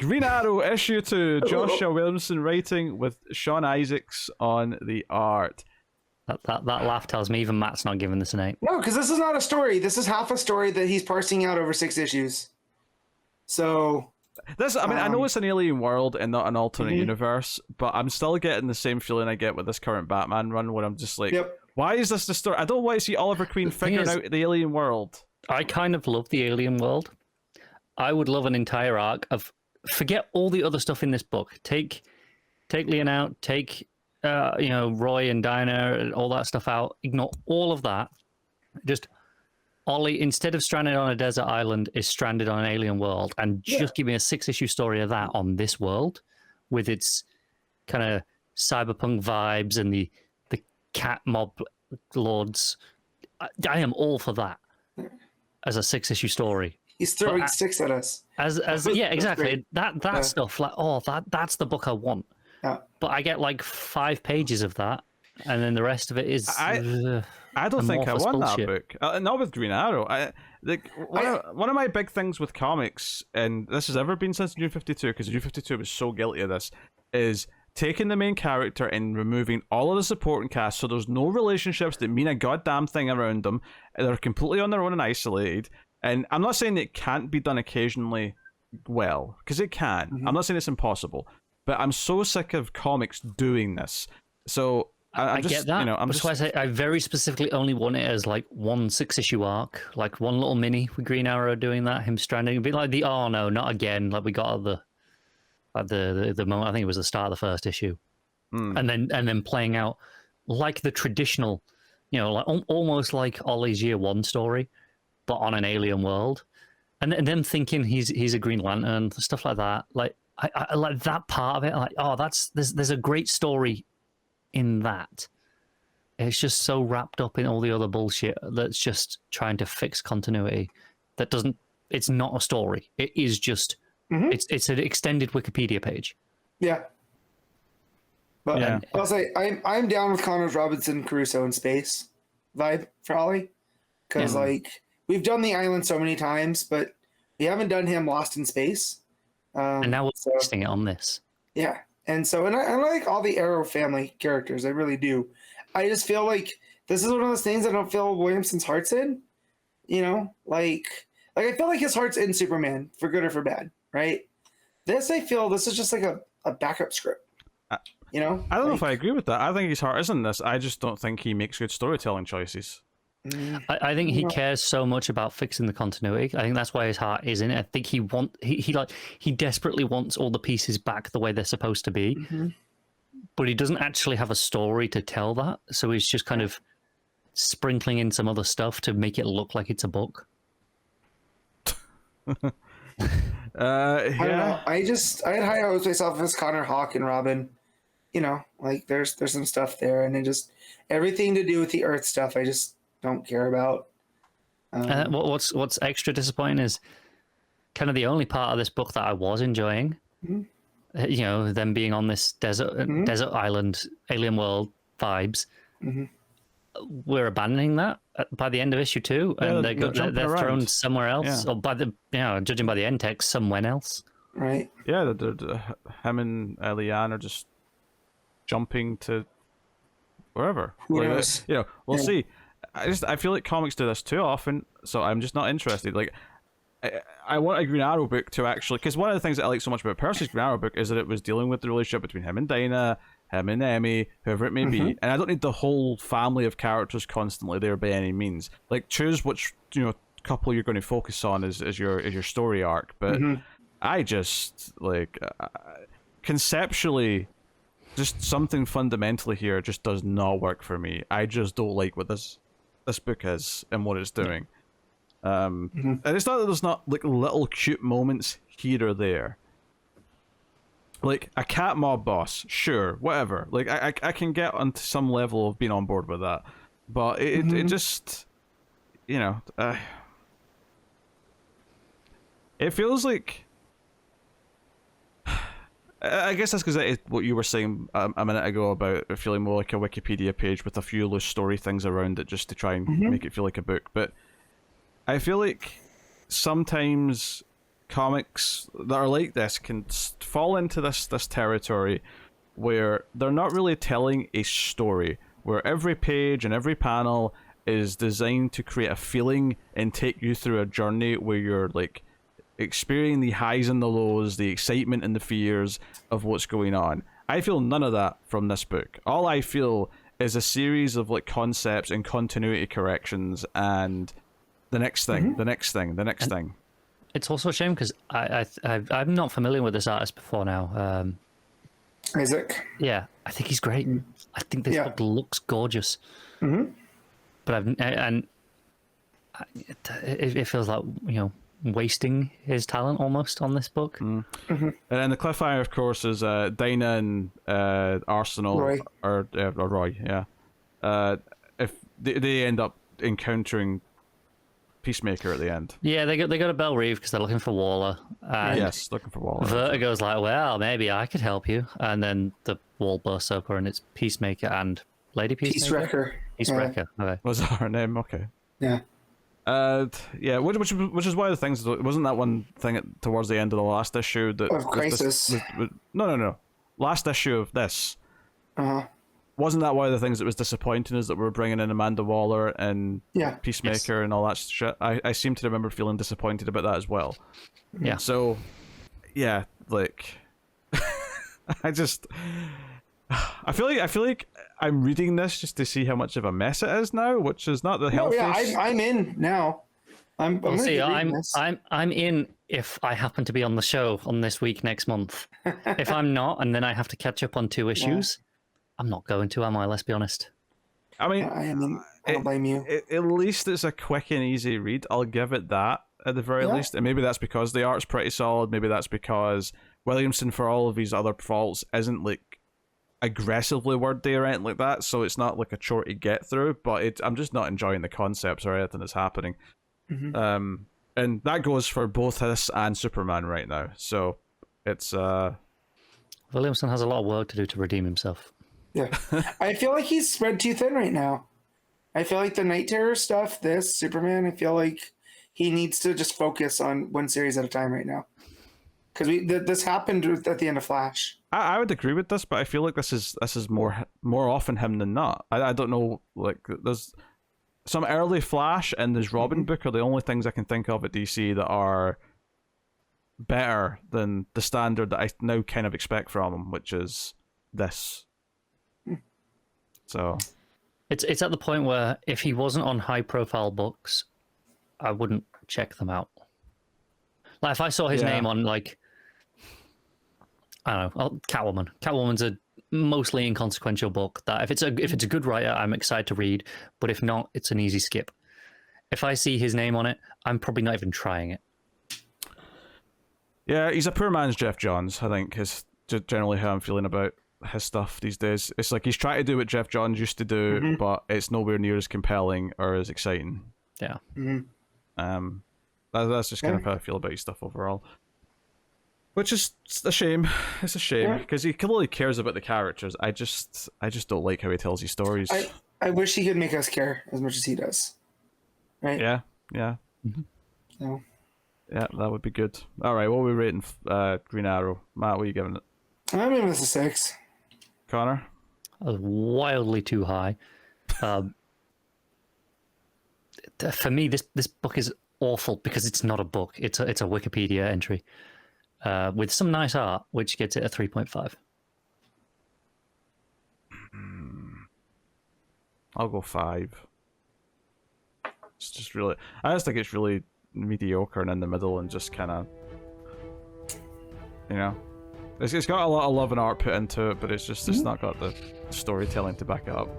Green Arrow issue 2, Joshua Williamson writing with Sean Isaacs on the art. That laugh tells me even Matt's not giving this an 8. No, because this is not a story. This is half a story that he's parsing out over 6 issues. So this, I mean, I know it's an alien world and not an alternate universe, but I'm still getting the same feeling I get with this current Batman run, where I'm just like, why is this the story? I don't want to see Oliver Queen figuring out the alien world. I kind of love the alien world. I would love an entire arc of forget all the other stuff in this book. Take Leon out. Take Roy and Dinah and all that stuff out. Ignore all of that. Just Ollie, instead of stranded on a desert island, is stranded on an alien world, and just give me a 6-issue story of that on this world, with its kind of cyberpunk vibes and the cat mob lords. I am all for that as a 6-issue story. He's throwing 6 at us. As yeah, exactly. That stuff, like, that's the book I want. Yeah. But I get like 5 pages of that, and then the rest of it is. I don't think I want bullshit. that book. Not with Green Arrow. One of my big things with comics, and this has ever been since New 52, because New 52 was so guilty of this, is taking the main character and removing all of the supporting cast, so there's no relationships that mean a goddamn thing around them. They're completely on their own and isolated. And I'm not saying it can't be done occasionally well, because it can. I'm not saying it's impossible. But I'm so sick of comics doing this. So I just, get that. That's why I say I very specifically only want it as like one 6-issue arc, like one little mini with Green Arrow doing that, him stranding, a bit like the no, not again, like we got at the moment. I think it was the start of the first issue, and then playing out like the traditional, like almost like Ollie's Year One story, but on an alien world, and then thinking he's a Green Lantern, stuff like that. Like I like that part of it. Like, there's a great story in that. It's just so wrapped up in all the other bullshit that's just trying to fix continuity. It's not a story. It is just it's an extended Wikipedia page. Yeah. But I'll say I'm down with Connor's Robinson Crusoe in space vibe for Ollie, because like we've done the island so many times, but we haven't done him lost in space. And now we're testing it on this. Yeah. And so, and I like all the Arrow family characters. I really do. I just feel like this is one of those things I don't feel Williamson's heart's in. Like I feel like his heart's in Superman, for good or for bad, right? I feel this is just like a backup script. I don't know if I agree with that. I think his heart is in this. I just don't think he makes good storytelling choices. I think he cares so much about fixing the continuity. I think that's why his heart is in it. I think he desperately wants all the pieces back the way they're supposed to be, but he doesn't actually have a story to tell that. So he's just kind of sprinkling in some other stuff to make it look like it's a book. I don't know. I had high hopes myself as Connor, Hawk, and Robin. Like there's some stuff there, and then just everything to do with the Earth stuff I just don't care about. What's extra disappointing is kind of the only part of this book that I was enjoying. Them being on this desert island, alien world vibes. We're abandoning that by the end of issue 2, and they're thrown somewhere else, or by the judging by the end text, somewhere else. Right. Yeah, him and Leanne are just jumping to wherever. Who knows? We'll see. I feel like comics do this too often, so I'm just not interested. Like, I want a Green Arrow book to actually, because one of the things that I like so much about Percy's Green Arrow book is that it was dealing with the relationship between him and Dinah, him and Emmy, whoever it may be, and I don't need the whole family of characters constantly there by any means. Like, choose which couple you're going to focus on as your story arc, but I just like conceptually, just something fundamentally here just does not work for me. I just don't like what this book is and what it's doing. And it's not that there's not like little cute moments here or there. Like a cat mob boss, sure, whatever. Like I can get onto some level of being on board with that, but it just, it feels like. I guess that's because what you were saying a minute ago about it feeling more like a Wikipedia page with a few loose story things around it just to try and make it feel like a book. But I feel like sometimes comics that are like this can fall into this territory where they're not really telling a story, where every page and every panel is designed to create a feeling and take you through a journey where you're like experiencing the highs and the lows, the excitement and the fears of what's going on. I feel none of that from this book. All I feel is a series of like concepts and continuity corrections and the next thing, the next thing, the next thing. It's also a shame because I'm not familiar with this artist before now. Isaac. Yeah, I think he's great. I think this book looks gorgeous. But it feels like, you know, wasting his talent almost on this book. And then the cliffhanger, of course, is Dinah and Arsenal Roy. or Roy, yeah. If they end up encountering Peacemaker at the end. Yeah, they go to Belle Reve because they're looking for Waller. And Yes, looking for Waller. Vertigo's like, well, maybe I could help you. And then the wall bursts open and it's Peacemaker and Lady Peacemaker? Peace Wrecker. Peacemaker, okay. Was that her name? Okay. Yeah. Yeah, which is one of the things. Wasn't that one thing towards the end of the last issue that Of Crisis. No. Last issue of this. Wasn't that one of the things that was disappointing? Is that we're bringing in Amanda Waller and Peacemaker and all that shit. I seem to remember feeling disappointed about that as well. Yeah. So, yeah, like, I feel like I'm reading this just to see how much of a mess it is now, which is not the healthiest. I'm in now. I'm in if I happen to be on the show on this week next month. If I'm not, and then I have to catch up on 2 issues, I'm not going to, am I? Let's be honest. I mean, I don't blame you. At least it's a quick and easy read. I'll give it that at the very least. And maybe that's because the art's pretty solid. Maybe that's because Williamson, for all of his other faults, isn't like aggressively wordy or anything like that. So it's not like a chore to get through. But I'm just not enjoying the concepts or anything that's happening. And that goes for both this and Superman right now. So it's Williamson has a lot of work to do to redeem himself. Yeah. I feel like he's spread too thin right now. I feel like the Night Terror stuff, this, Superman, I feel like he needs to just focus on one series at a time right now. Because this happened at the end of Flash. I would agree with this, but I feel like this is more often him than not. I don't know, like, there's some early Flash and this Robin book are the only things I can think of at DC that are better than the standard that I now kind of expect from him, which is this. So it's at the point where if he wasn't on high profile books, I wouldn't check them out. Like if I saw his name on, like, I don't know, Catwoman. Catwoman's a mostly inconsequential book that if it's a good writer, I'm excited to read, but if not, it's an easy skip. If I see his name on it, I'm probably not even trying it. Yeah, he's a poor man's Jeff Johns, I think, is generally how I'm feeling about his stuff these days. It's like he's trying to do what Jeff Johns used to do, but it's nowhere near as compelling or as exciting. Yeah. That's just kind of how I feel about his stuff overall. Which is a shame. It's a shame because he clearly cares about the characters. I just don't like how he tells his stories. I wish he could make us care as much as he does. Right? Yeah. So. Yeah, that would be good. All right, what are we rating Green Arrow? Matt, what are you giving it? I'm giving this a 6. Connor? Wildly too high. For me, this book is awful because it's not a book. It's a Wikipedia entry with some nice art, which gets it a 3.5. I'll go 5. It's just really... I just think it's really mediocre and in the middle and just kind of... You know? It's got a lot of love and art put into it, but it's not got the storytelling to back it up.